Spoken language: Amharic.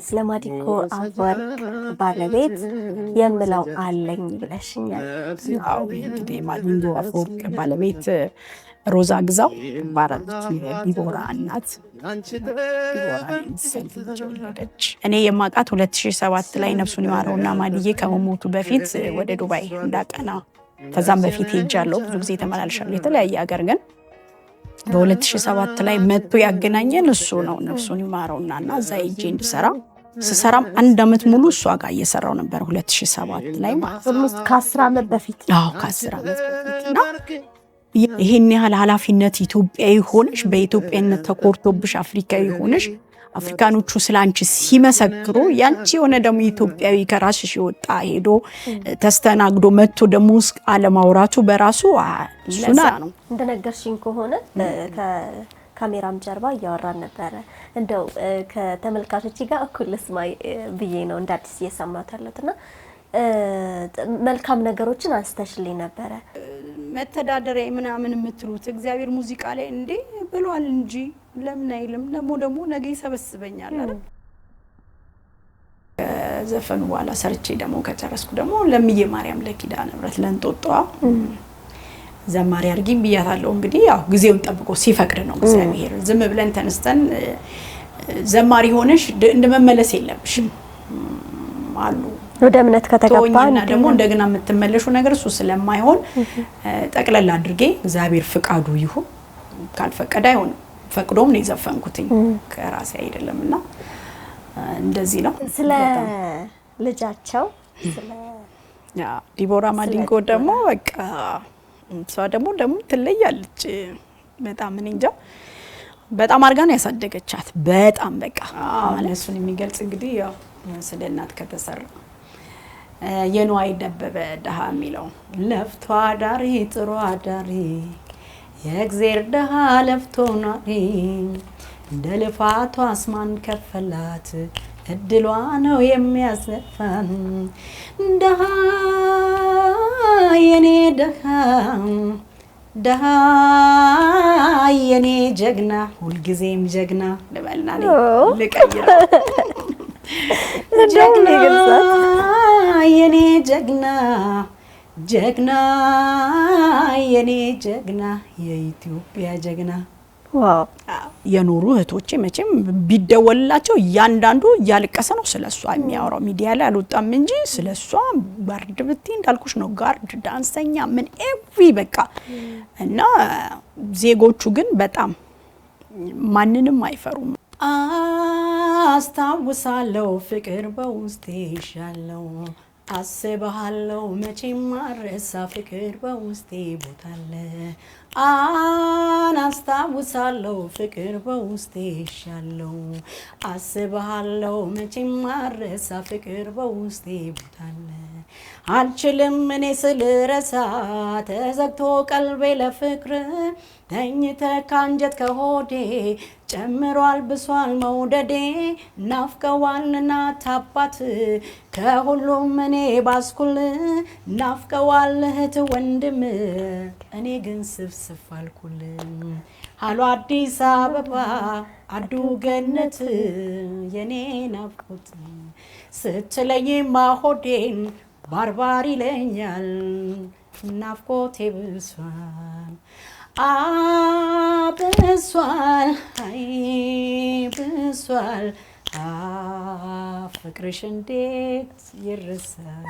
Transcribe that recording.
ስለማዲንጎ አፈወርቅ ባለቤት የምለው አለኝ ብለሽኛል። አዎ እንግዲህ ማዲንጎ አፈወርቅ ባለቤት ሮዛ ግዛው ባራለች ዲቦራ እናት እኔ የማውቃት 2007 ላይ ነፍሱን ይማረውና ማዲዬ ከመሞቱ በፊት ወደ ዱባይ እንዳቀና ከዛም በፊት ሄጃለሁ። ብዙ ጊዜ ተመላልሻለሁ የተለያየ ሀገር። ግን በ2007 ላይ መጥቶ ያገናኘን እሱ ነው ነፍሱን ይማረውና እዛ ሄጄ እንድሰራ ስሰራም አንድ አመት ሙሉ እሷ ጋር እየሰራው ነበር 2007 ላይ ማለት ነው። ከ10 አመት በፊት ከ10 አመት በፊትና ይሄን ያህል ኃላፊነት ኢትዮጵያዊ ሆነሽ በኢትዮጵያነት ተኮርቶብሽ አፍሪካዊ ሆነሽ አፍሪካኖቹ ስላንቺ ሲመሰክሩ ያንቺ የሆነ ደግሞ ኢትዮጵያዊ ከራስሽ ይወጣ ሄዶ ተስተናግዶ መጥቶ ደግሞ አለማውራቱ በራሱ ለዛ ነው። እንደነገርሽኝ ከሆነ ከካሜራም ጀርባ እያወራን ነበረ። እንደው ከተመልካቾች ጋር እኩል ልስማ ብዬ ነው እንዳዲስ እየሰማታለሁና መልካም ነገሮችን አንስተሽልኝ ነበረ። መተዳደሪያ ምናምን የምትሉት እግዚአብሔር ሙዚቃ ላይ እንዴ ብሏል እንጂ ለምን አይልም? ደግሞ ነገ ይሰበስበኛል አይደል? ዘፈኑ በኋላ ሰርቼ ደግሞ ከጨረስኩ ደግሞ ለምዬ ማርያም ለኪዳነ ምሕረት ለእንጦጦ ዘማሪ አድርጊኝ ብያታለሁ። እንግዲህ ያው ጊዜውን ጠብቆ ሲፈቅድ ነው እግዚአብሔር። ዝም ብለን ተነስተን ዘማሪ ሆነሽ እንደመመለስ የለብሽም አሉ ወደ እምነት ከተገባና ደግሞ እንደገና የምትመለሹ ነገር እሱ ስለማይሆን ጠቅለል አድርጌ እግዚአብሔር ፍቃዱ ይሁን ካልፈቀደ አይሆንም። ፈቅዶም ነው የዘፈንኩትኝ ከራሴ አይደለምና እንደዚህ ነው። ስለ ልጃቸው ስለ ዲቦራ ማዲንጎ ደግሞ በቃ እሷ ደግሞ ትለያለች በጣም እንጃ በጣም አርጋ ነው ያሳደገቻት። በጣም በቃ እሱን የሚገልጽ እንግዲህ ያው ስለ እናት ከተሰራ የነዋይ ደበበ ደሃ የሚለው ለፍቶ አዳሪ ጥሩ አዳሪ የእግዚአብሔር ደሃ ለፍቶ ናሪ እንደ ልፋቷ አስማን ከፈላት እድሏ ነው የሚያስነፋን ደሃ የኔ ደሃ የኔ ጀግና ሁልጊዜም ጀግና ልበልና ልቀይራ ጀግና የኔ ጀግና የኔ ጀግና የኢትዮጵያ ጀግና ዋው የኖሩ እህቶቼ መቼም ቢደወልላቸው እያንዳንዱ እያለቀሰ ነው ስለሷ የሚያወራው። ሚዲያ ላይ አልወጣም እንጂ ስለሷ ጋርድ ብቲ እንዳልኩሽ ነው ጋርድ ዳንሰኛ ምን ኤቭሪ በቃ እና ዜጎቹ ግን በጣም ማንንም አይፈሩም። አስታውሳለሁ ፍቅር በውስጤ ይሻለው አስበሃለሁ መቼም ማረሳ ፍቅር በውስጤ ቦታለ አስታውሳለሁ ፍቅር በውስጤ ይሻለው አስበሃለሁ መቼም ማረሳ ፍቅር በውስጤ ቦታለ አልችልም እኔ ስልረሳ ተዘግቶ ቀልቤ ለፍቅር ተኝተ ካንጀት ከሆዴ ጨምሯል ብሷል መውደዴ ናፍቀዋል እናት አባት ከሁሉም እኔ ባስኩል ናፍቀዋል እህት ወንድም እኔ ግን ስፍስፍ አልኩል ሃሎ አዲስ አበባ አዱ ገነት የኔ ናፍቆት ስትለይማ ሆዴን ባርባር ይለኛል ናፍቆቴ ብሷል ብሷል አይ ብሷል ፍቅርሽ እንዴት ይረሳል